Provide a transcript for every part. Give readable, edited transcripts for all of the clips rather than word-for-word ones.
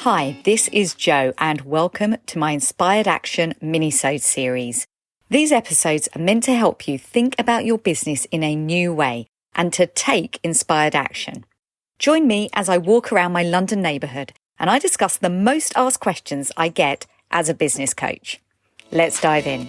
Hi, this is Jo, and welcome to my Inspired Action Minisode series. These episodes are meant to help you think about your business in a new way and to take inspired action. Join me as I walk around my London neighbourhood and I discuss the most asked questions I get as a business coach. Let's dive in.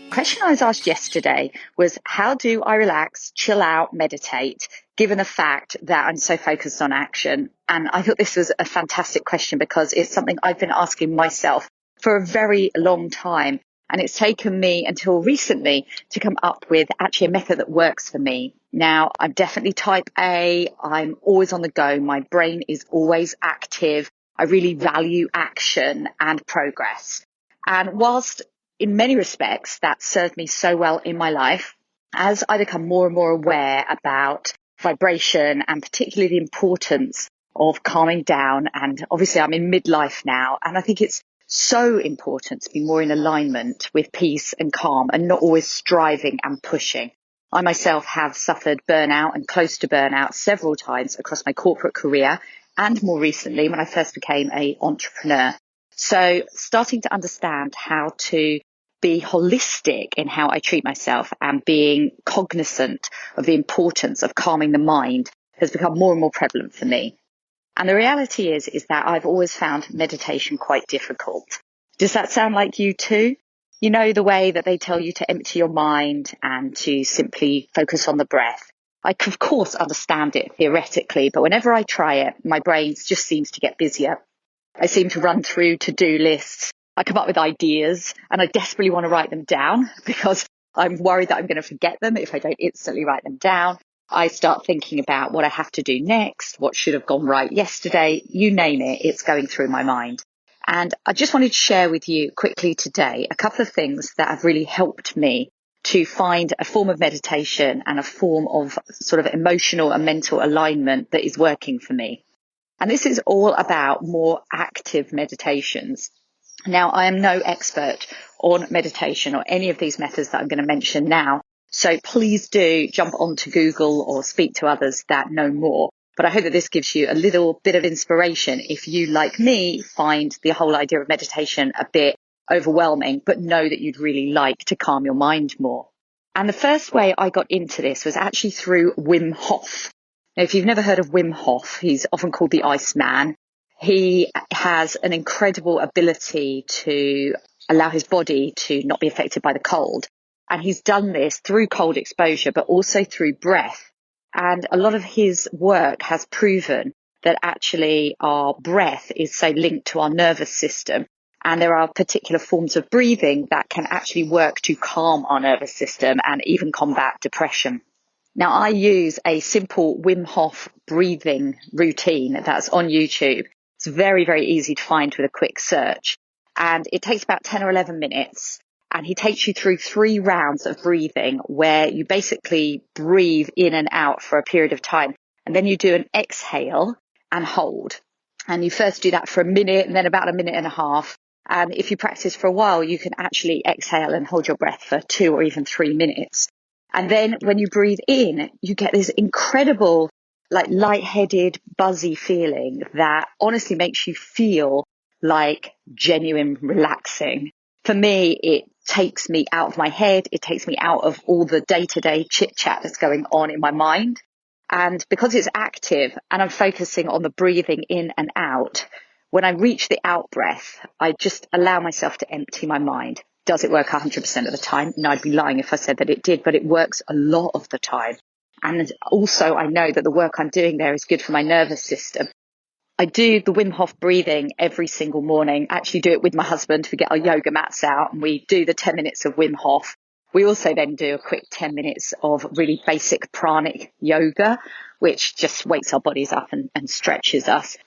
The question I was asked yesterday was, how do I relax, chill out, meditate, given the fact that I'm so focused on action? And I thought this was a fantastic question because it's something I've been asking myself for a very long time. And it's taken me until recently to come up with actually a method that works for me. Now, I'm definitely type A. I'm always on the go. My brain is always active. I really value action and progress. And whilst in many respects that served me so well in my life, as I become more and more aware about vibration and particularly the importance of calming down, and obviously I'm in midlife now, and I think it's so important to be more in alignment with peace and calm and not always striving and pushing. I myself have suffered burnout and close to burnout several times across my corporate career and more recently when I first became an entrepreneur. So starting to understand how to be holistic in how I treat myself and being cognizant of the importance of calming the mind has become more and more prevalent for me. And the reality is that I've always found meditation quite difficult. Does that sound like you too? You know, the way that they tell you to empty your mind and to simply focus on the breath. I of course understand it theoretically, but whenever I try it, my brain just seems to get busier. I seem to run through to-do lists. I come up with ideas and I desperately want to write them down because I'm worried that I'm going to forget them if I don't instantly write them down. I start thinking about what I have to do next, what should have gone right yesterday, you name it, it's going through my mind. And I just wanted to share with you quickly today a couple of things that have really helped me to find a form of meditation and a form of sort of emotional and mental alignment that is working for me. And this is all about more active meditations. Now, I am no expert on meditation or any of these methods that I'm going to mention now. So please do jump onto Google or speak to others that know more. But I hope that this gives you a little bit of inspiration if you, like me, find the whole idea of meditation a bit overwhelming, but know that you'd really like to calm your mind more. And the first way I got into this was actually through Wim Hof. Now, if you've never heard of Wim Hof, he's often called the Iceman. He has an incredible ability to allow his body to not be affected by the cold. And he's done this through cold exposure, but also through breath. And a lot of his work has proven that actually our breath is so linked to our nervous system. And there are particular forms of breathing that can actually work to calm our nervous system and even combat depression. Now, I use a simple Wim Hof breathing routine that's on YouTube. It's very, very easy to find with a quick search. And it takes about 10 or 11 minutes. And he takes you through 3 rounds of breathing where you basically breathe in and out for a period of time. And then you do an exhale and hold. And you first do that for a minute and then about a minute and a half. And if you practice for a while, you can actually exhale and hold your breath for 2 or even 3 minutes. And then when you breathe in, you get this incredible, like lightheaded, buzzy feeling that honestly makes you feel like genuine relaxing. For me, it takes me out of my head. It takes me out of all the day-to-day chit-chat that's going on in my mind. And because it's active and I'm focusing on the breathing in and out, when I reach the out breath, I just allow myself to empty my mind. Does it work 100% of the time? No, I'd be lying if I said that it did, but it works a lot of the time. And also I know that the work I'm doing there is good for my nervous system. I do the Wim Hof breathing every single morning. I actually do it with my husband. We get our yoga mats out and we do the 10 minutes of Wim Hof. We also then do a quick 10 minutes of really basic pranic yoga, which just wakes our bodies up and stretches us.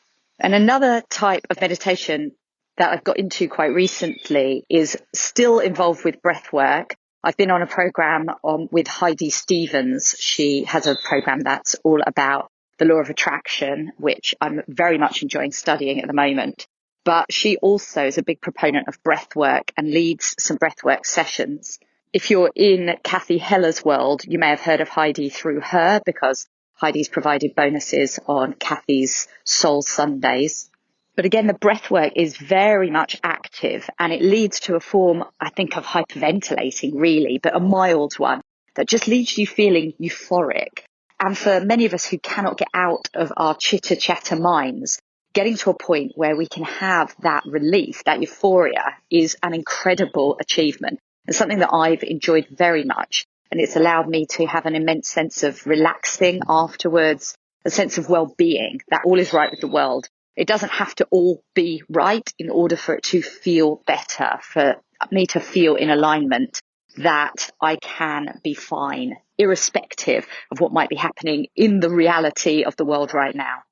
And another type of meditation that I've got into quite recently is still involved with breath work. I've been on a program with Heidi Stevens. She has a program that's all about the law of attraction, which I'm very much enjoying studying at the moment. But she also is a big proponent of breath work and leads some breath work sessions. If you're in Kathy Heller's world, you may have heard of Heidi through her because Heidi's provided bonuses on Kathy's Soul Sundays. But again, the breath work is very much active, and it leads to a form, I think, of hyperventilating, really, but a mild one that just leaves you feeling euphoric. And for many of us who cannot get out of our chitter-chatter minds, getting to a point where we can have that relief, that euphoria, is an incredible achievement. It's something that I've enjoyed very much. And it's allowed me to have an immense sense of relaxing afterwards, a sense of well-being, that all is right with the world. It doesn't have to all be right in order for it to feel better, for me to feel in alignment, that I can be fine, irrespective of what might be happening in the reality of the world right now.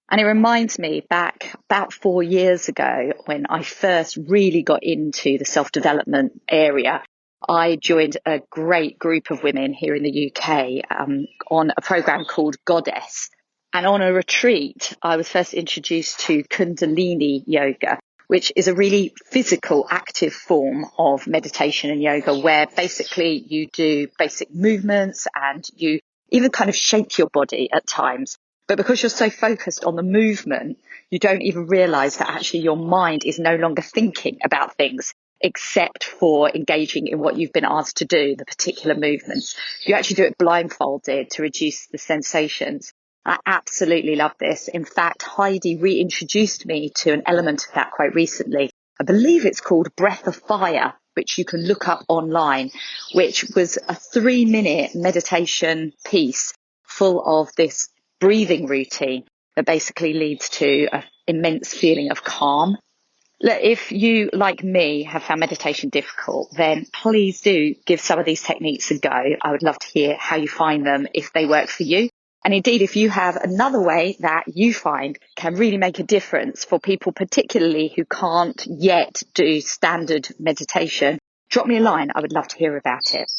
And it reminds me back about 4 years ago when I first really got into the self-development area. I joined a great group of women here in the UK on a program called Goddess. And on a retreat, I was first introduced to Kundalini yoga, which is a really physical, active form of meditation and yoga where basically you do basic movements and you even kind of shake your body at times. But because you're so focused on the movement, you don't even realize that actually your mind is no longer thinking about things except for engaging in what you've been asked to do, the particular movements. You actually do it blindfolded to reduce the sensations. I absolutely love this. In fact, Heidi reintroduced me to an element of that quite recently. I believe it's called Breath of Fire, which you can look up online, which was a 3-minute meditation piece full of this breathing routine that basically leads to an immense feeling of calm. Look, if you, like me, have found meditation difficult, then please do give some of these techniques a go. I would love to hear how you find them, if they work for you. And indeed, if you have another way that you find can really make a difference for people, particularly who can't yet do standard meditation, drop me a line. I would love to hear about it.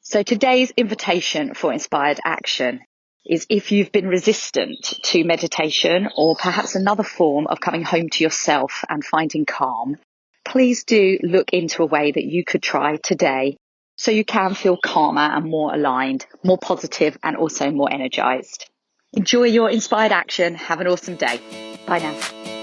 So today's invitation for inspired action is, if you've been resistant to meditation or perhaps another form of coming home to yourself and finding calm, please do look into a way that you could try today so you can feel calmer and more aligned, more positive, and also more energized. Enjoy your inspired action. Have an awesome day. Bye now.